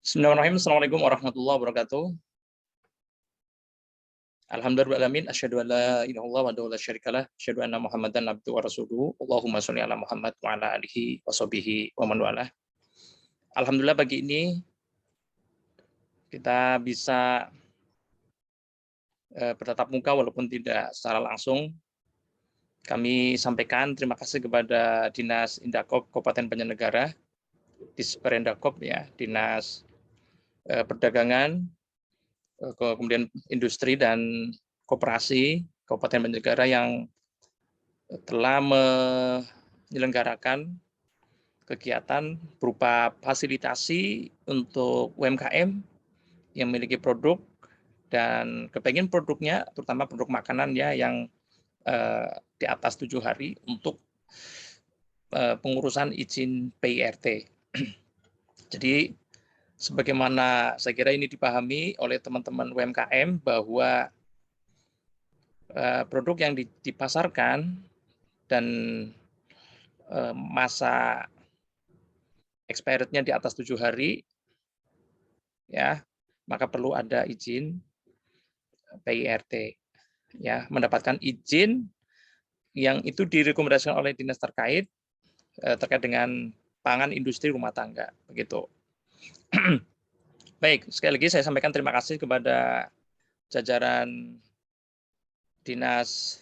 Bismillahirrahmanirrahim. Assalamualaikum warahmatullahi wabarakatuh. Alhamdulillahirrahmanirrahim. Asyhadu an la ilaha illallah wahdahu la syarikalah. Asyhadu anna Muhammadan abduhu wa rasuluhu. Allahumma sholli ala Muhammad wa ala alihi wa sahbihi wa man walah. Alhamdulillah pagi ini kita bisa bertatap muka walaupun tidak secara langsung. Kami sampaikan terima kasih kepada Dinas Indakop Kabupaten Banjarnegara, Disperendakop ya, Dinas Perdagangan, kemudian Industri dan Koperasi Kabupaten Banjarnegara yang telah menyelenggarakan kegiatan berupa fasilitasi untuk UMKM yang memiliki produk dan kepengen produknya, terutama produk makanan ya yang di atas 7 hari untuk pengurusan izin PIRT. Jadi sebagaimana saya kira ini dipahami oleh teman-teman UMKM bahwa produk yang dipasarkan dan masa expirednya di atas 7 hari, ya maka perlu ada izin PIRT, ya mendapatkan izin yang itu direkomendasikan oleh dinas terkait dengan pangan industri rumah tangga, begitu. Baik, sekali lagi saya sampaikan terima kasih kepada jajaran dinas,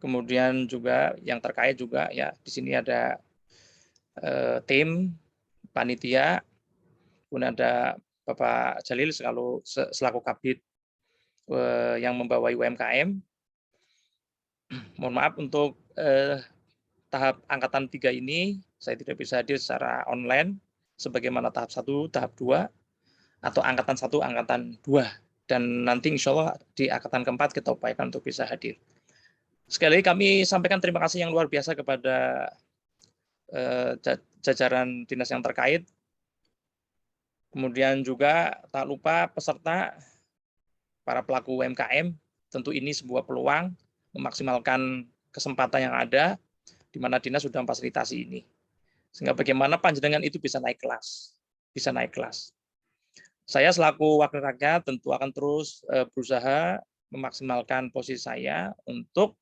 kemudian juga yang terkait juga ya di sini ada tim panitia, kemudian ada Bapak Jalil selaku Kabid yang membawai UMKM. Mohon maaf untuk tahap angkatan 3 ini saya tidak bisa hadir secara online sebagaimana tahap 1, tahap 2 atau angkatan 1, angkatan 2, dan nanti insya Allah di angkatan keempat kita upayakan untuk bisa hadir. Sekali lagi kami sampaikan terima kasih yang luar biasa kepada jajaran dinas yang terkait. Kemudian juga tak lupa peserta, para pelaku UMKM, tentu ini sebuah peluang memaksimalkan kesempatan yang ada, di mana dinas sudah memfasilitasi ini. Sehingga bagaimana panjenengan itu bisa naik kelas. Saya selaku wakil rakyat tentu akan terus berusaha memaksimalkan posisi saya untuk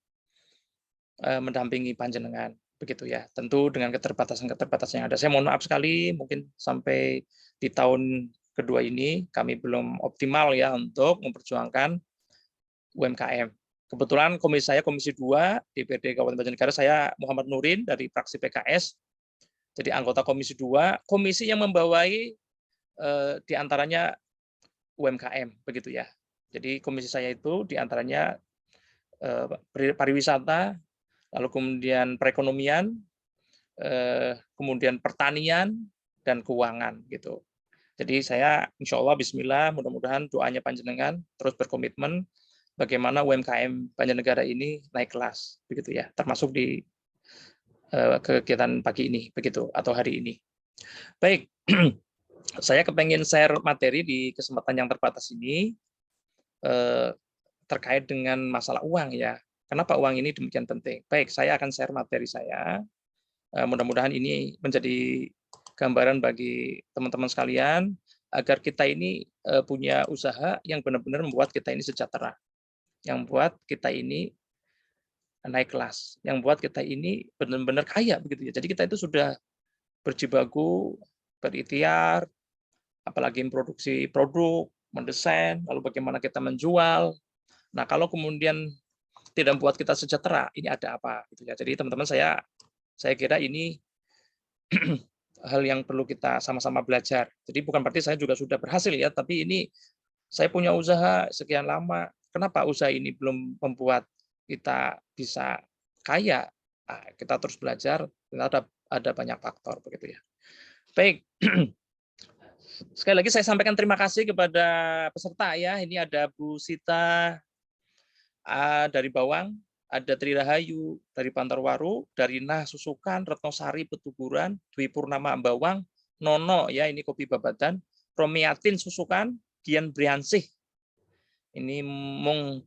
mendampingi panjenengan. Begitu ya, tentu dengan keterbatasan yang ada. Saya mohon maaf sekali, mungkin sampai di tahun kedua ini kami belum optimal ya untuk memperjuangkan UMKM. Kebetulan komisi saya Komisi 2 DPRD Kabupaten Banjarnegara, saya Muhammad Nurin dari fraksi PKS. Jadi anggota Komisi 2, komisi yang membawai diantaranya UMKM, begitu ya. Jadi komisi saya itu diantaranya pariwisata, lalu kemudian perekonomian, kemudian pertanian dan keuangan gitu. Jadi saya insya Allah Bismillah, mudah-mudahan doanya panjenengan terus berkomitmen bagaimana UMKM Banjarnegara ini naik kelas, begitu ya, termasuk di kegiatan pagi ini, begitu, atau hari ini. Baik, saya kepengen share materi di kesempatan yang terbatas ini terkait dengan masalah uang ya. Kenapa uang ini demikian penting? Baik, saya akan share materi saya. Mudah-mudahan ini menjadi gambaran bagi teman-teman sekalian agar kita ini punya usaha yang benar-benar membuat kita ini sejahtera, yang buat kita ini naik kelas, yang buat kita ini benar-benar kaya begitu ya. Jadi kita itu sudah berjibaku, berikhtiar, apalagi memproduksi produk, mendesain, lalu bagaimana kita menjual. Nah, kalau kemudian tidak membuat kita sejahtera, ini ada apa gitu ya. Jadi teman-teman saya kira ini hal yang perlu kita sama-sama belajar. Jadi bukan berarti saya juga sudah berhasil ya, tapi ini saya punya usaha sekian lama. Kenapa usaha ini belum membuat kita bisa kaya? Nah, kita terus belajar. Ada banyak faktor begitu ya. Baik, sekali lagi saya sampaikan terima kasih kepada peserta ya. Ini ada Bu Sita dari Bawang, ada Tri Rahayu dari Bantarwaru, dari Nah Susukan, Retnosari Petuburan, Dwi Purnama Bawang, Nono ya ini Kopi Babadan, Romiatin Susukan, Gian Briansih, ini Mung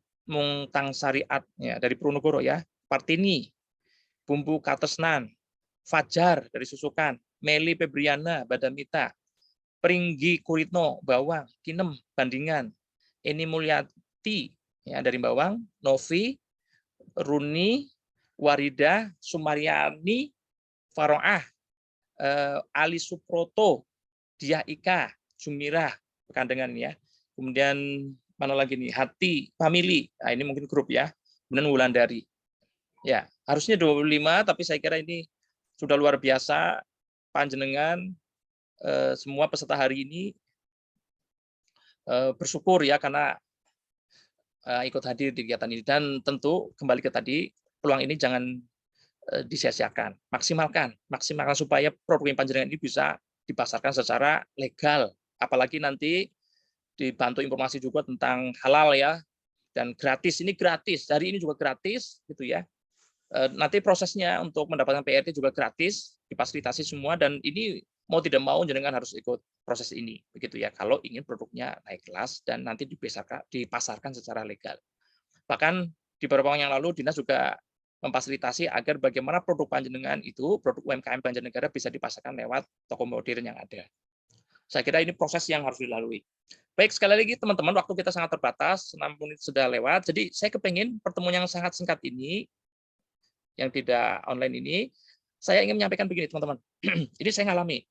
Tang Syariat ya dari Purwonogroho ya, Partini, Bumbu Katesnan, Fajar dari Susukan, Meli Febriana, Badamita, Pringgi Kuritno, Bawang, Kinem, Bandingan, Eni Mulyati ya dari Bawang, Novi, Runi, Warida, Sumaryani, Faroah, Ali Suproto, Diah Ika, Jumira, Pekandengan ya. Kemudian mana lagi nih? Hati, Family. Nah, ini mungkin grup ya. Kemudian Wulandari. Ya, harusnya 25 tapi saya kira ini sudah luar biasa panjenengan semua peserta hari ini bersyukur ya karena ikut hadir di kegiatan ini dan tentu kembali ke tadi peluang ini jangan disia-siakan, maksimalkan supaya produk yang panjenengan ini bisa dipasarkan secara legal, apalagi nanti dibantu informasi juga tentang halal ya dan gratis, ini gratis, hari ini juga gratis gitu ya. Nanti prosesnya untuk mendapatkan PRT juga gratis, difasilitasi semua dan ini mau tidak mau jenengan harus ikut proses ini begitu ya kalau ingin produknya naik kelas dan nanti dipasarkan secara legal. Bahkan di beberapa waktu yang lalu dinas juga memfasilitasi agar bagaimana produk panjenengan itu, produk UMKM Banjarnegara bisa dipasarkan lewat toko modern yang ada. Saya kira ini proses yang harus dilalui. Baik, sekali lagi teman-teman, waktu kita sangat terbatas, 6 menit sudah lewat, jadi saya kepingin pertemuan yang sangat singkat ini, yang tidak online ini, saya ingin menyampaikan begini teman-teman. Ini saya ngalami.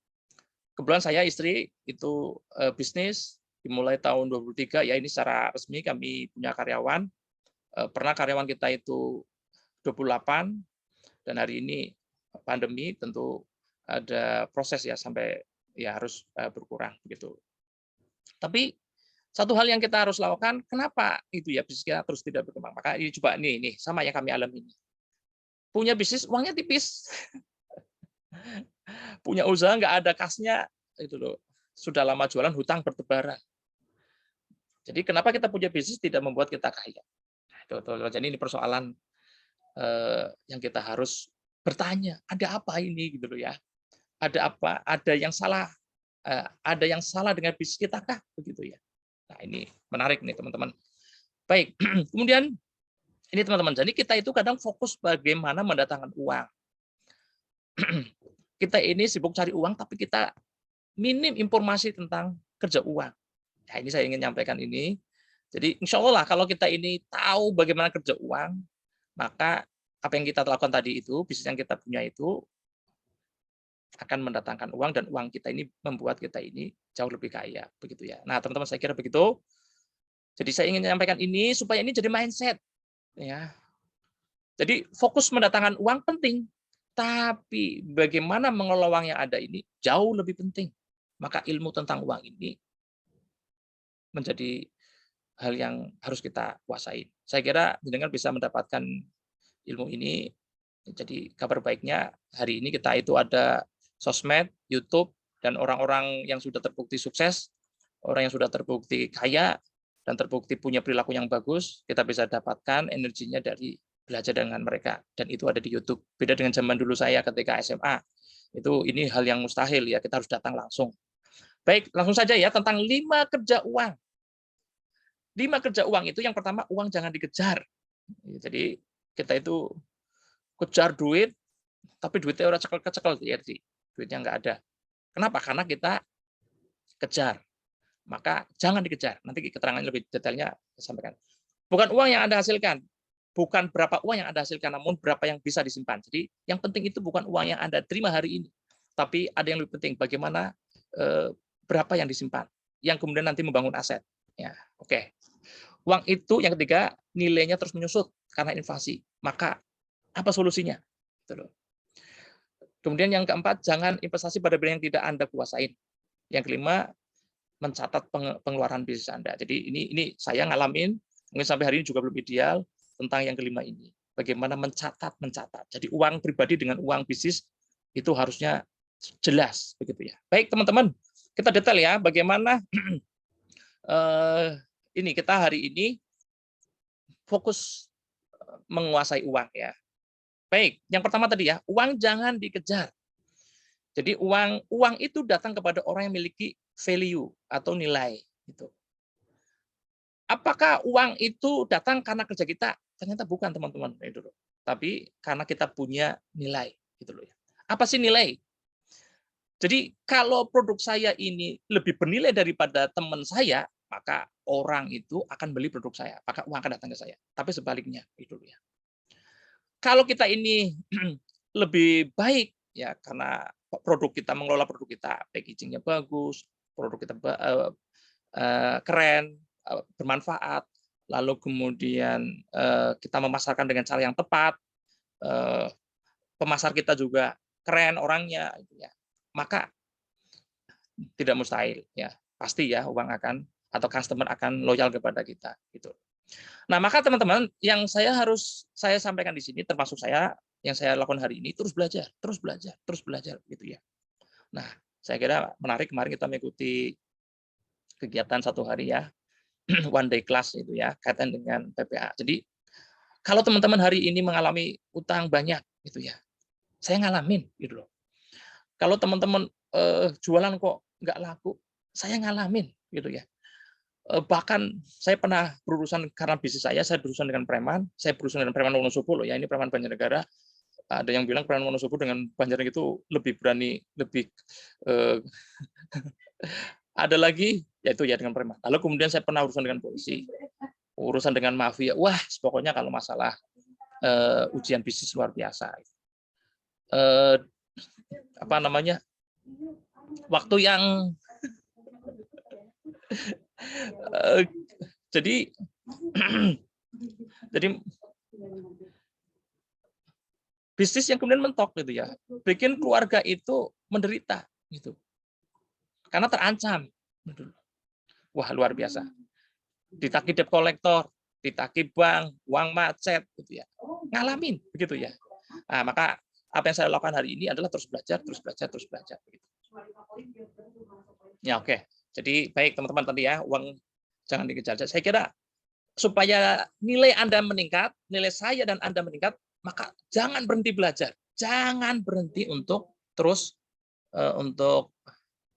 Kebetulan saya istri itu bisnis dimulai tahun 2023 ya ini secara resmi kami punya karyawan. Pernah karyawan kita itu 28 dan hari ini pandemi tentu ada proses ya sampai ya harus berkurang begitu. Tapi satu hal yang kita harus lakukan, kenapa itu ya bisnis kita terus tidak berkembang? Maka ini coba nih sama yang kami alami ini. Punya bisnis uangnya tipis. Punya usaha nggak ada kasnya itu loh. Sudah lama jualan hutang bertebaran. Jadi kenapa kita punya bisnis tidak membuat kita kaya? Jadi ini persoalan yang kita harus bertanya, ada apa ini gitu loh ya? Ada apa? Ada yang salah dengan bisnis kita kah? Begitu ya. Nah, ini menarik nih teman-teman. Baik, kemudian ini teman-teman, jadi kita itu kadang fokus bagaimana mendatangkan uang. Kita ini sibuk cari uang, tapi kita minim informasi tentang kerja uang. Nah, ini saya ingin nyampaikan ini. Jadi insya Allah kalau kita ini tahu bagaimana kerja uang, maka apa yang kita lakukan tadi itu, bisnis yang kita punya itu akan mendatangkan uang dan uang kita ini membuat kita ini jauh lebih kaya, begitu ya. Nah, teman-teman saya kira begitu. Jadi saya ingin menyampaikan ini supaya ini jadi mindset, ya. Jadi fokus mendatangkan uang penting, tapi bagaimana mengelola uang yang ada ini jauh lebih penting. Maka ilmu tentang uang ini menjadi hal yang harus kita kuasai. Saya kira jenengan bisa mendapatkan ilmu ini. Jadi kabar baiknya hari ini kita itu ada sosmed, YouTube, dan orang-orang yang sudah terbukti sukses, orang yang sudah terbukti kaya, dan terbukti punya perilaku yang bagus, kita bisa dapatkan energinya dari belajar dengan mereka. Dan itu ada di YouTube. Beda dengan zaman dulu saya ketika SMA. Ini hal yang mustahil ya, kita harus datang langsung. Baik, langsung saja ya tentang 5 kerja uang. 5 kerja uang itu yang pertama, uang jangan dikejar. Jadi kita itu kejar duit, tapi duitnya orang cekel-cekel, ya, duitnya nggak ada. Kenapa? Karena kita kejar. Maka jangan dikejar. Nanti keterangan lebih detailnya saya sampaikan. Bukan uang yang Anda hasilkan, bukan berapa uang yang Anda hasilkan, namun berapa yang bisa disimpan. Jadi yang penting itu bukan uang yang Anda terima hari ini, tapi ada yang lebih penting, bagaimana berapa yang disimpan, yang kemudian nanti membangun aset. Ya, oke. Uang itu yang ketiga nilainya terus menyusut karena inflasi. Maka apa solusinya? Kemudian yang keempat, jangan investasi pada bidang yang tidak Anda kuasain. Yang kelima, mencatat pengeluaran bisnis Anda. Jadi ini saya ngalamin, mungkin sampai hari ini juga belum ideal tentang yang kelima ini. Bagaimana mencatat. Jadi uang pribadi dengan uang bisnis itu harusnya jelas begitu ya. Baik teman-teman, kita detail ya bagaimana ini kita hari ini fokus menguasai uang ya. Baik, yang pertama tadi ya, uang jangan dikejar. Jadi uang itu datang kepada orang yang memiliki value atau nilai gitu. Apakah uang itu datang karena kerja kita? Ternyata bukan, teman-teman. Tapi karena kita punya nilai gitu loh ya. Apa sih nilai? Jadi kalau produk saya ini lebih bernilai daripada teman saya, maka orang itu akan beli produk saya, maka uang akan datang ke saya. Tapi sebaliknya, itu ya. Kalau kita ini lebih baik ya karena produk kita mengelola produk kita, packaging-nya bagus, produk kita keren, bermanfaat, lalu kemudian kita memasarkan dengan cara yang tepat, pemasar kita juga keren orangnya, gitu ya. Maka tidak mustahil ya, pasti ya uang akan atau customer akan loyal kepada kita gitu. Nah, maka teman-teman yang saya sampaikan di sini termasuk saya yang saya lakukan hari ini terus belajar, terus belajar, terus belajar gitu ya. Nah, saya kira menarik kemarin kita mengikuti kegiatan satu hari ya, one day class itu ya, kaitan dengan PPA. Jadi kalau teman-teman hari ini mengalami utang banyak gitu ya, saya ngalamin gitu loh. Kalau teman-teman jualan kok nggak laku, saya ngalamin gitu ya. Bahkan saya pernah berurusan karena bisnis saya berurusan dengan preman, saya berurusan dengan preman Wonosobo loh ya, ini preman Banjarnegara. Ada yang bilang preman Wonosobo dengan Banjarnegara itu lebih berani, lebih ada lagi yaitu ya dengan preman. Lalu kemudian saya pernah urusan dengan polisi, urusan dengan mafia. Wah, pokoknya kalau masalah ujian bisnis luar biasa. Apa namanya? Waktu yang jadi jadi bisnis yang kemudian mentok gitu ya, bikin keluarga itu menderita gitu, karena terancam. Wah luar biasa. Ditagih debt kolektor, ditagih bank, uang macet gitu ya, ngalamin begitu ya. Nah, maka apa yang saya lakukan hari ini adalah terus belajar, terus belajar, terus belajar. Begitu. Ya oke. Jadi baik teman-teman tadi ya, uang jangan dikejar. Saya kira supaya nilai Anda meningkat, nilai saya dan Anda meningkat, maka jangan berhenti belajar. Jangan berhenti untuk terus untuk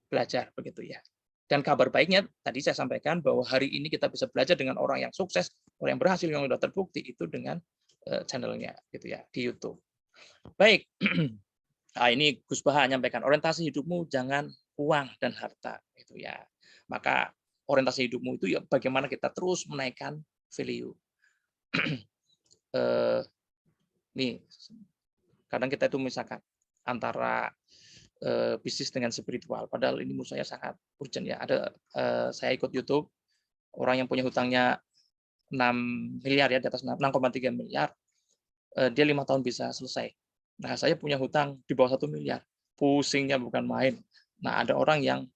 belajar begitu ya. Dan kabar baiknya tadi saya sampaikan bahwa hari ini kita bisa belajar dengan orang yang sukses, orang yang berhasil, yang sudah terbukti itu dengan channelnya gitu ya di YouTube. Baik. Nah, ini Gus Baha nyampaikan orientasi hidupmu jangan uang dan harta itu ya. Maka orientasi hidupmu itu ya bagaimana kita terus menaikkan value. Nih, kadang kita itu misalkan antara bisnis dengan spiritual. Padahal ini menurut saya sangat urgent ya. Ada saya ikut YouTube orang yang punya hutangnya 6 miliar ya, di atas 6,3 miliar. Dia 5 tahun bisa selesai. Nah, saya punya hutang di bawah 1 miliar. Pusingnya bukan main. Nah, ada orang yang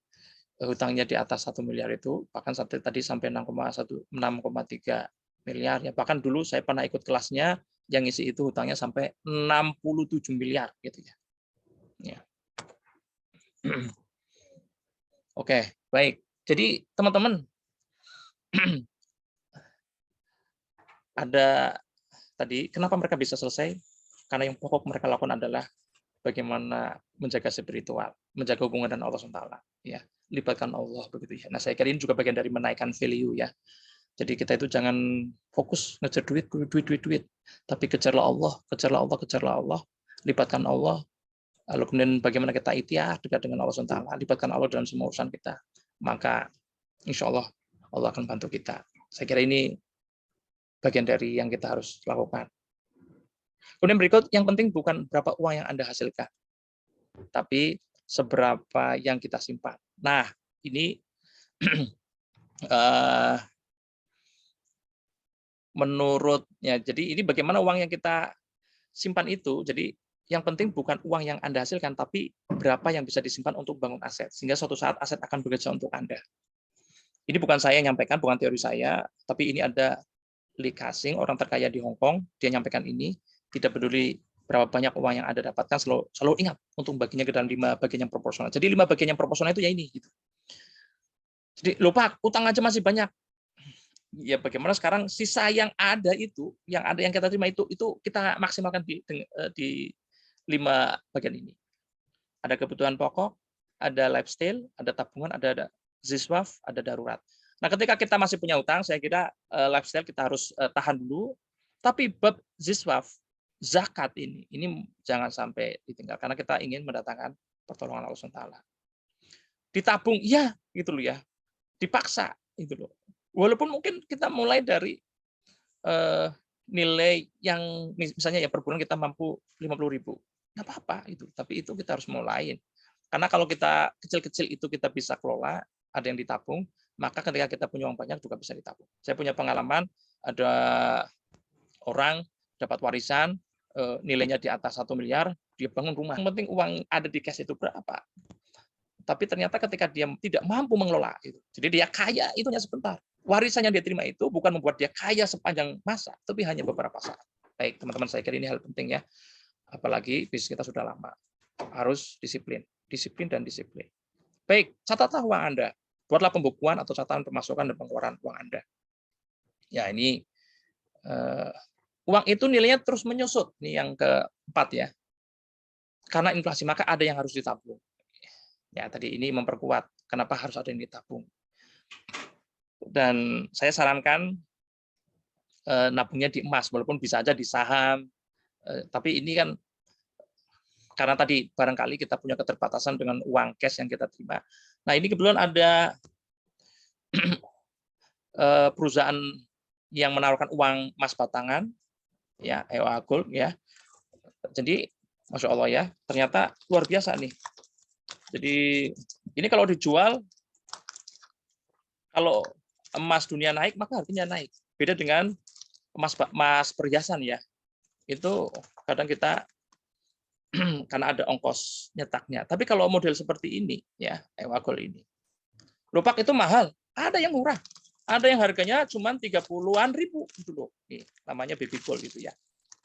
hutangnya di atas 1 miliar itu bahkan tadi sampai 6,3 miliar ya. Bahkan dulu saya pernah ikut kelasnya yang isi itu hutangnya sampai 67 miliar gitu ya. Ya. Oke, baik. Jadi teman-teman ada tadi kenapa mereka bisa selesai? Karena yang pokok mereka lakukan adalah bagaimana menjaga spiritual, menjaga hubungan dengan Allah SWT. Ya, libatkan Allah begitu ya. Nah, saya kira ini juga bagian dari menaikkan value ya. Jadi kita itu jangan fokus ngejar duit, tapi kejarlah Allah, kejarlah Allah, kejarlah Allah, libatkan Allah. Lalu kemudian bagaimana kita ikhtiar dekat dengan Allah SWT, libatkan Allah dalam semua urusan kita. Maka insya Allah Allah akan bantu kita. Saya kira ini bagian dari yang kita harus lakukan. Kemudian berikut, yang penting bukan berapa uang yang Anda hasilkan, tapi seberapa yang kita simpan. Nah, ini menurutnya, jadi ini bagaimana uang yang kita simpan itu, jadi yang penting bukan uang yang Anda hasilkan, tapi berapa yang bisa disimpan untuk bangun aset, sehingga suatu saat aset akan bekerja untuk Anda. Ini bukan saya yang nyampaikan, bukan teori saya, tapi ini ada Lee Ka-shing, orang terkaya di Hong Kong, dia nyampaikan ini, tidak peduli berapa banyak uang yang Anda dapatkan, selalu ingat untuk baginya ke dalam 5 bagian yang proporsional. Jadi 5 bagian yang proporsional itu ya ini. Gitu. Jadi lupa, utang aja masih banyak. Ya bagaimana sekarang sisa yang ada itu, yang kita terima itu kita maksimalkan di 5 bagian ini. Ada kebutuhan pokok, ada lifestyle, ada tabungan, ada ziswaf, ada darurat. Nah, ketika kita masih punya utang, saya kira lifestyle kita harus tahan dulu. Tapi bab ziswaf, zakat ini jangan sampai ditinggal karena kita ingin mendatangkan pertolongan Allah SWT. Ditabung, iya, gitu loh ya. Dipaksa, gitu loh. Walaupun mungkin kita mulai dari nilai yang misalnya ya per bulan kita mampu 50.000, nggak apa-apa itu. Tapi itu kita harus mulai. Karena kalau kita kecil-kecil itu kita bisa kelola, ada yang ditabung, maka ketika kita punya uang banyak juga bisa ditabung. Saya punya pengalaman, ada orang dapat warisan, nilainya di atas 1 miliar, dia bangun rumah. Yang penting uang ada di cash itu berapa. Tapi ternyata ketika dia tidak mampu mengelola itu, jadi dia kaya itu hanya sebentar. Warisan yang dia terima itu bukan membuat dia kaya sepanjang masa, tapi hanya beberapa saat. Baik, teman-teman, saya kira ini hal penting ya. Apalagi bisnis kita sudah lama. Harus disiplin, disiplin dan disiplin. Baik, catatlah uang Anda. Buatlah pembukuan atau catatan pemasukan dan pengeluaran uang Anda. Ya, ini uang itu nilainya terus menyusut. Ini yang keempat ya. Karena inflasi, maka ada yang harus ditabung. Ya, tadi ini memperkuat kenapa harus ada yang ditabung. Dan saya sarankan nabungnya di emas, walaupun bisa aja di saham. Tapi ini kan karena tadi barangkali kita punya keterbatasan dengan uang cash yang kita terima. Nah, ini kebetulan ada perusahaan yang menawarkan uang emas batangan, ya, EOA Gold, ya. Jadi, Masya Allah ya, ternyata luar biasa nih. Jadi ini kalau dijual, kalau emas dunia naik maka harganya naik. Beda dengan emas perhiasan ya. Itu kadang kita karena ada ongkos nyetaknya. Tapi kalau model seperti ini ya, EOA Gold ini. Lupak itu mahal, ada yang murah. Ada yang harganya cuma 30-an ribu gitu loh. Nih, namanya baby gold gitu ya.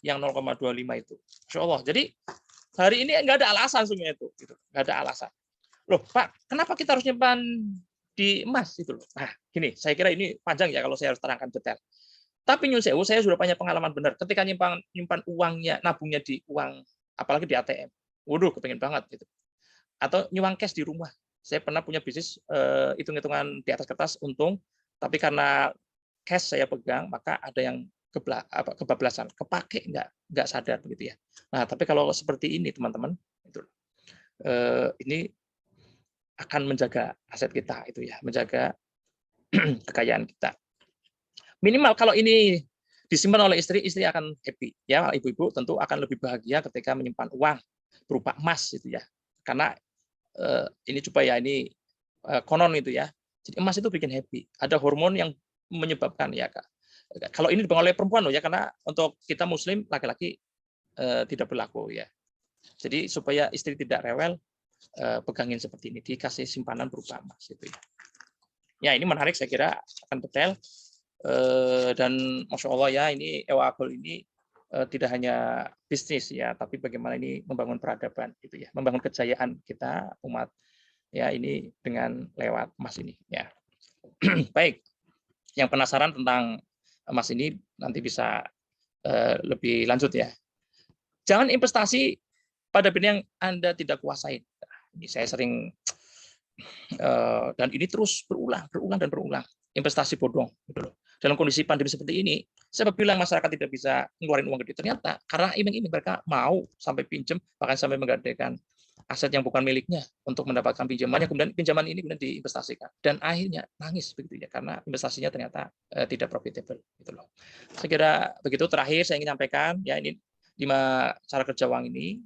Yang 0,25 itu. Masya Allah. Jadi hari ini nggak ada alasan semuanya itu, gitu. Nggak ada alasan. Loh, Pak, kenapa kita harus nyimpan di emas itu loh? Nah, gini, saya kira ini panjang ya kalau saya harus terangkan detail. Tapi nyun sewu, saya sudah punya pengalaman benar. Ketika nyimpan uangnya, nabungnya di uang, apalagi di ATM. Waduh, kepengen banget gitu. Atau nyuang cash di rumah. Saya pernah punya bisnis hitung-hitungan di atas kertas untung, tapi karena cash saya pegang, maka ada yang kebablasan, kepake nggak sadar begitu ya. Nah, tapi kalau seperti ini teman-teman, itu ini akan menjaga aset kita itu ya, menjaga kekayaan kita. Minimal kalau ini disimpan oleh istri, istri akan happy ya. Ibu-ibu tentu akan lebih bahagia ketika menyimpan uang berupa emas itu ya. Karena ini supaya ini konon itu ya. Jadi emas itu bikin happy. Ada hormon yang menyebabkan ya Kak. Kalau ini dipegang oleh perempuan loh ya, karena untuk kita muslim laki-laki tidak berlaku ya. Jadi supaya istri tidak rewel, pegangin seperti ini, dikasih simpanan berupa emas itu ya. Ya, ini menarik, saya kira akan detail. Dan Masya Allah ya, ini EOA Gold ini tidak hanya bisnis ya, tapi bagaimana ini membangun peradaban gitu ya, membangun kejayaan kita umat ya, ini dengan lewat emas ini ya. Baik, yang penasaran tentang emas ini nanti bisa lebih lanjut ya. Jangan investasi pada bidang yang Anda tidak kuasai. Ini saya sering dan ini terus berulang dan berulang. Investasi bodong gitu loh. Dalam kondisi pandemi seperti ini, saya bilang masyarakat tidak bisa ngeluarin uang gede. Ternyata karena iming-iming mereka mau sampai pinjam, bahkan sampai menggadaikan aset yang bukan miliknya untuk mendapatkan pinjamannya, kemudian pinjaman ini kemudian diinvestasikan dan akhirnya nangis begitu ya, karena investasinya ternyata tidak profitable gitu loh. Saya kira begitu. Terakhir saya ingin menyampaikan ya, ini 5 cara kerja uang ini.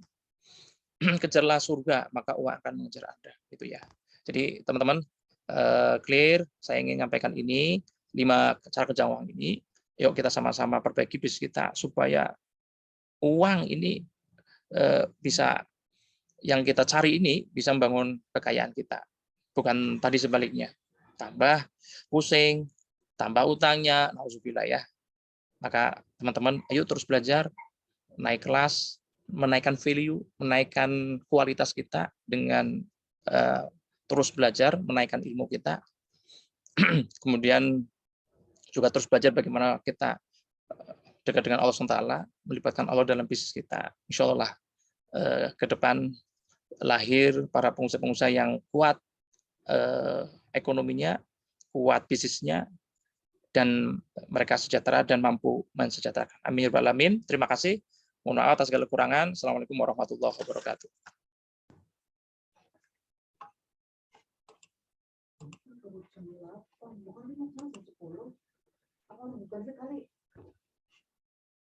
Kejarlah surga, maka uang akan mengejar Anda gitu ya. Jadi teman-teman clear, saya ingin menyampaikan ini 5 cara kerja uang ini. Yuk kita sama-sama perbaiki bisnis kita supaya uang ini bisa, yang kita cari ini bisa membangun kekayaan kita. Bukan tadi sebaliknya. Tambah pusing, tambah utangnya, nauzubillah ya. Maka teman-teman ayo terus belajar, naik kelas, menaikkan value, menaikkan kualitas kita dengan terus belajar, menaikkan ilmu kita. Kemudian juga terus belajar bagaimana kita dekat dengan Allah SWT, melibatkan Allah dalam bisnis kita. Insya Allah ke depan lahir para pengusaha-pengusaha yang kuat ekonominya, kuat bisnisnya, dan mereka sejahtera dan mampu mensejahterakan. Amin ya rabbal alamin. Terima kasih. Mohon maaf atas segala kekurangan. Assalamualaikum warahmatullahi wabarakatuh. jam 8, bukan 5 jam 10. Apa bukan sekali?